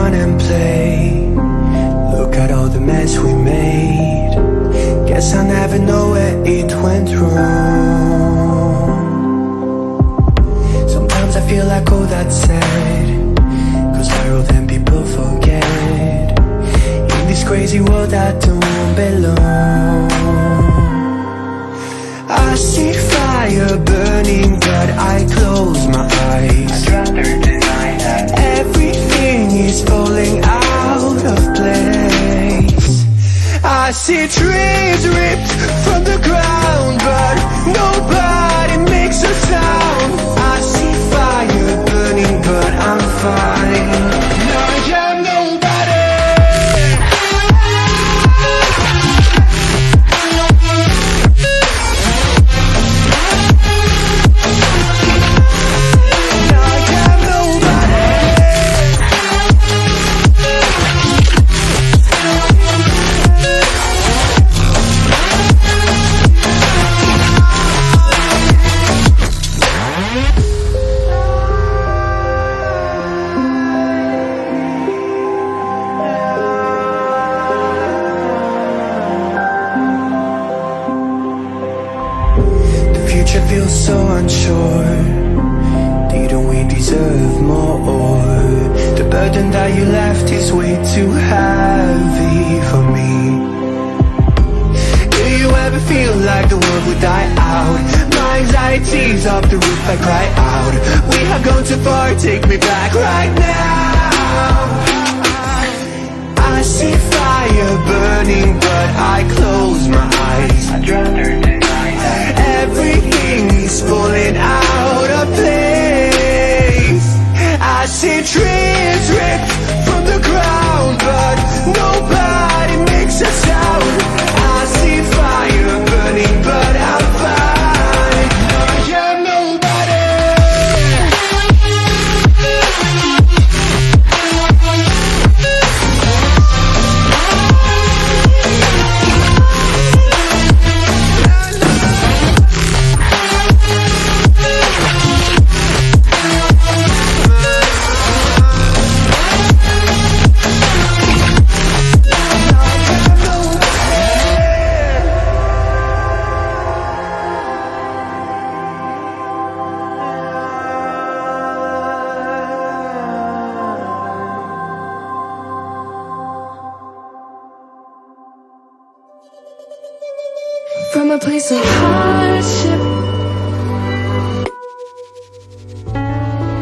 run and play. Look at all the mess we made. Guess I'll never know where it went wrong. Sometimes I feel like all that's said, 'cause I wrote and people forget. In this crazy world I don't belong. I see fire burning but I close my eyes. I'd rather deny that everything is falling out of place. I see trees ripped from the ground but nobody makes a sound. I see fire burning but I'm fine. I am nobody. Feels so unsure. Didn't we deserve more? The burden that you left is way too heavy for me. Do you ever feel like the world would die out? My anxiety's off the roof, I cry out. We have gone too far, take me back right now. I see fire burning but I close my eyes. I'd rather deny that everything is falling out of place. I see trees ripped from the ground but nobody makes a sound. I see fire burning but I'm fine. I am nobody. From a place of hardship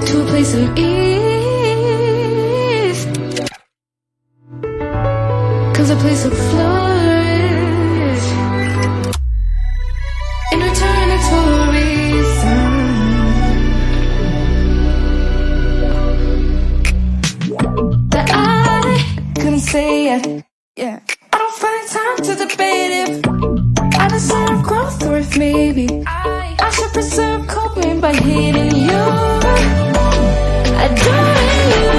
to a place of ease, 'cause a place of flourish. In return it's for a reason. That I couldn't say yet. Yeah, I don't find time to debate it. I deserve growth, or if maybe I should preserve coping by hating you, adoring you.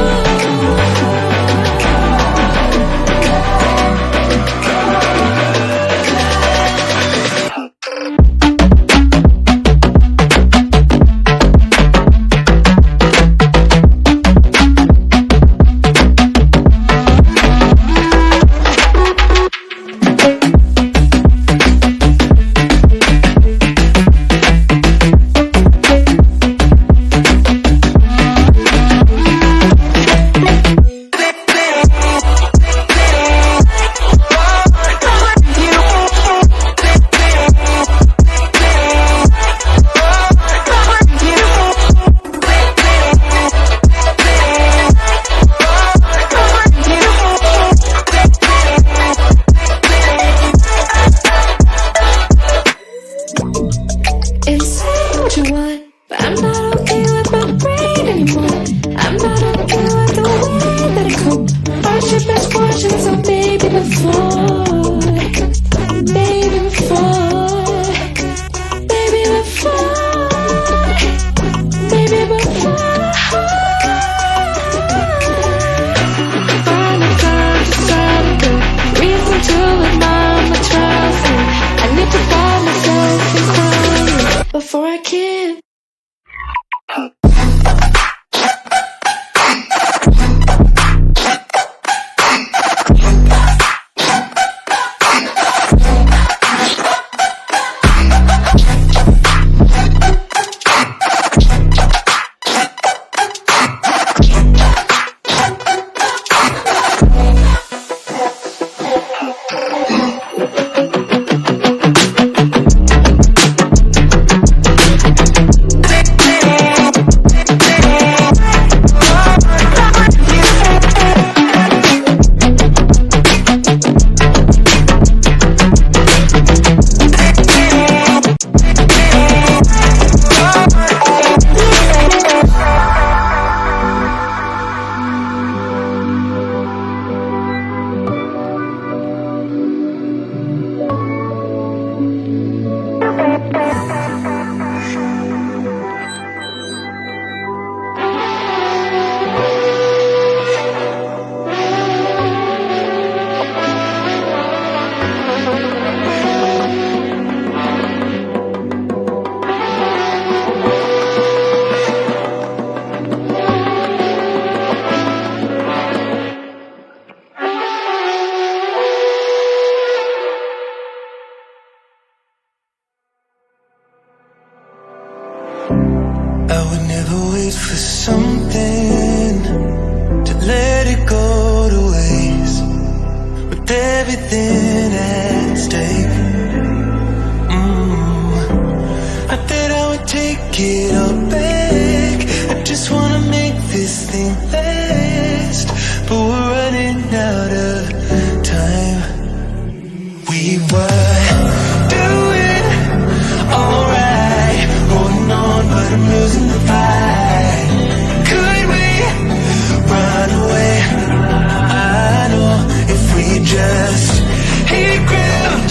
Before I can I would never wait for something to let it go to waste, with everything at stake. I thought I would take it all back. I just wanna make this thing last, but we're running out of time. We were doing alright, holding on, but I'm losing the fight. Could we run away? I know if we just hit ground,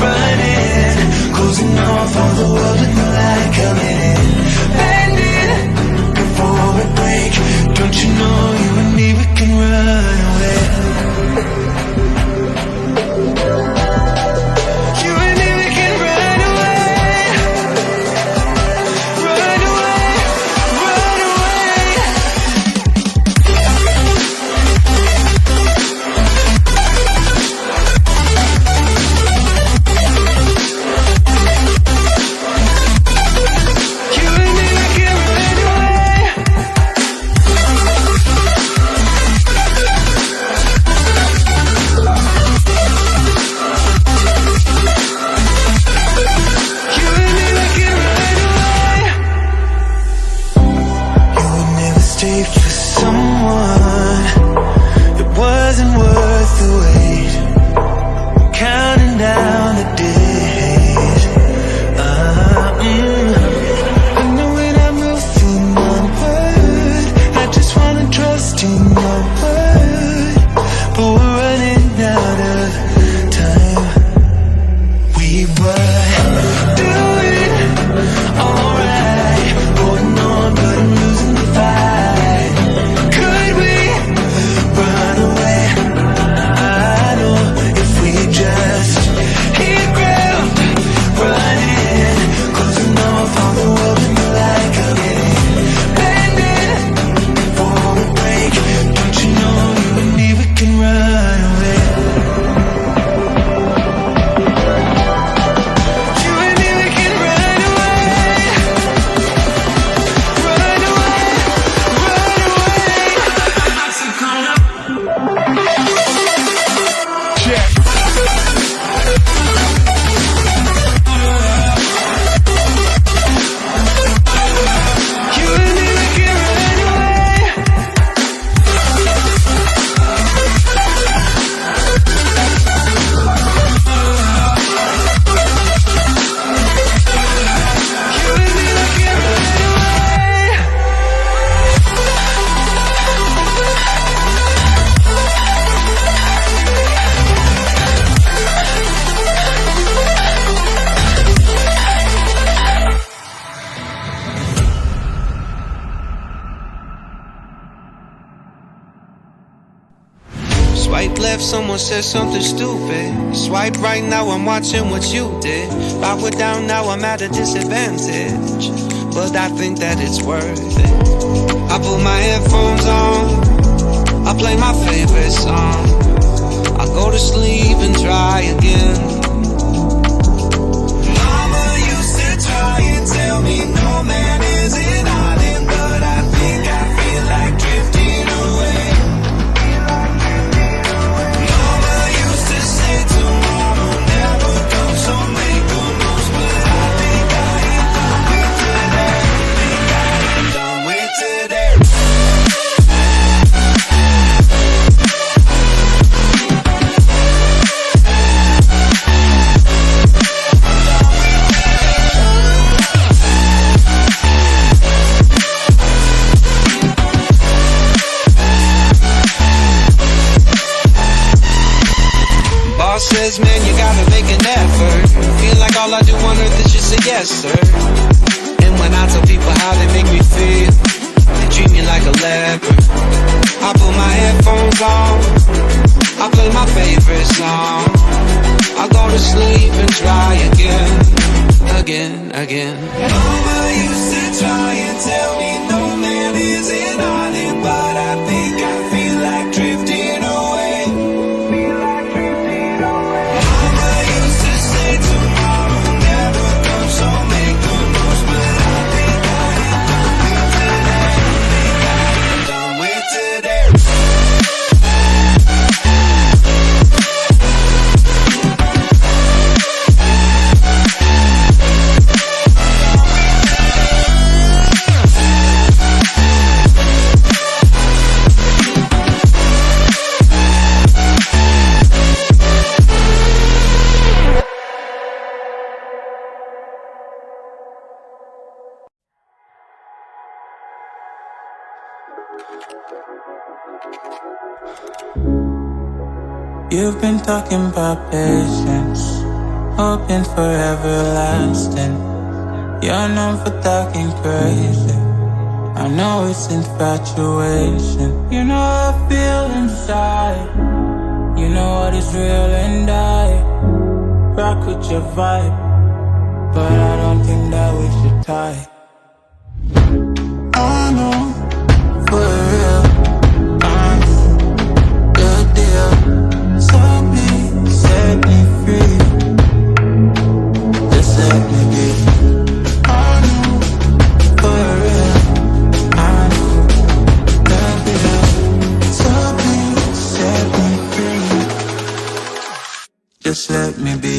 running, closing off all the world with no light coming in, bending before we break. Don't you know you and me, we can run away. You and me, we can run away. Run away, run away. You and me, we can run away. You and me, we can run away. You would never stay for someone that wasn't worth the wait. I'm counting down the days. I know when I'm moving onward, I just wanna trust in your word, but we're running out of time. We were doing alright, holding on, but I'm losing the fight. Could we run away? I know if we just hit ground, running, closing off all the world with the light coming in, bending before we break. Don't you know you and me, we can run away. You and me, we can run away. Run away, run away. Check. You and me, we can run away. You and me, we can run away. Swipe left, someone said something stupid. Swipe right, now I'm watching what you did. If I were down, now I'm at a disadvantage, but I think that it's worth it. I put my headphones on, I play my favorite song, I go to sleep and try again. Mama used to try and tell me no man is an island, but I think I feel like drifting away. Mama used to say tomorrow never comes, so make the most, but I think I am done with today. Think I am done with today. Boss says, man, you gotta make an effort. Feel like all I do on earth is just say yes, sir. And when I tell people how they make me feel, they treat me like a leper. I put my headphones on, I play my favorite song, I go to sleep and try again, again, again. Mama used to try and tell me no man is an island, but I think I feel like drifting away. Mama used to say tomorrow never comes, so make the most, but I think You've been talking about patience, hoping for everlasting. You're known for talking crazy. I know it's infatuation. You know how I feel inside. You know what is real and I rock with your vibe, but I don't think that we should tie. I know, for real, I know, good deal. So please set me free. Just let me be. I know, for real, I know, good deal. So please set me free. Just let me be.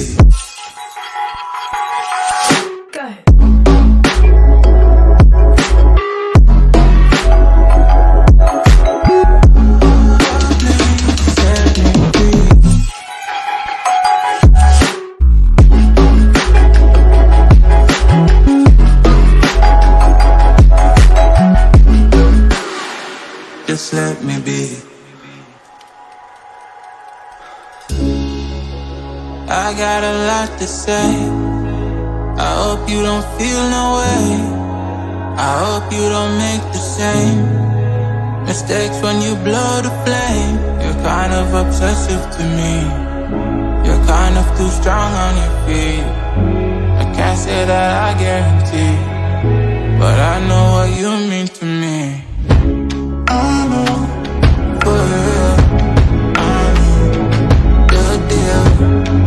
Just let me be. I got a lot to say. I hope you don't feel no way. I hope you don't make the same mistakes when you blow the flame. You're kind of obsessive to me. You're kind of too strong on your feet. I can't say that I guarantee, but I know what you mean to me. I know, for real, I know, good deal.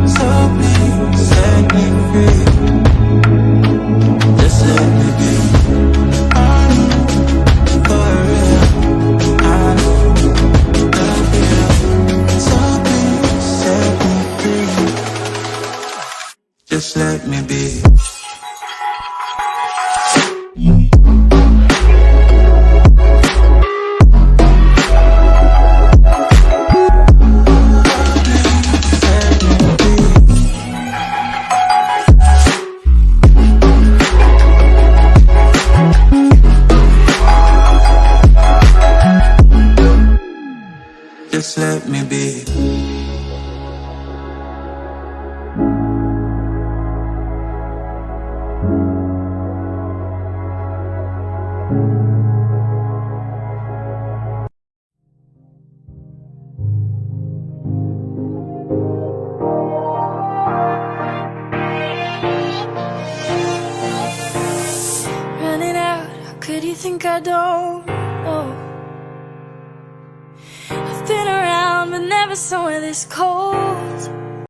So please set me free. Just let me be. I know, for real, I know, good deal. So please set me free. Just let me be. Just let me be. Running out, how could you think I don't know? I've been around but never somewhere this cold.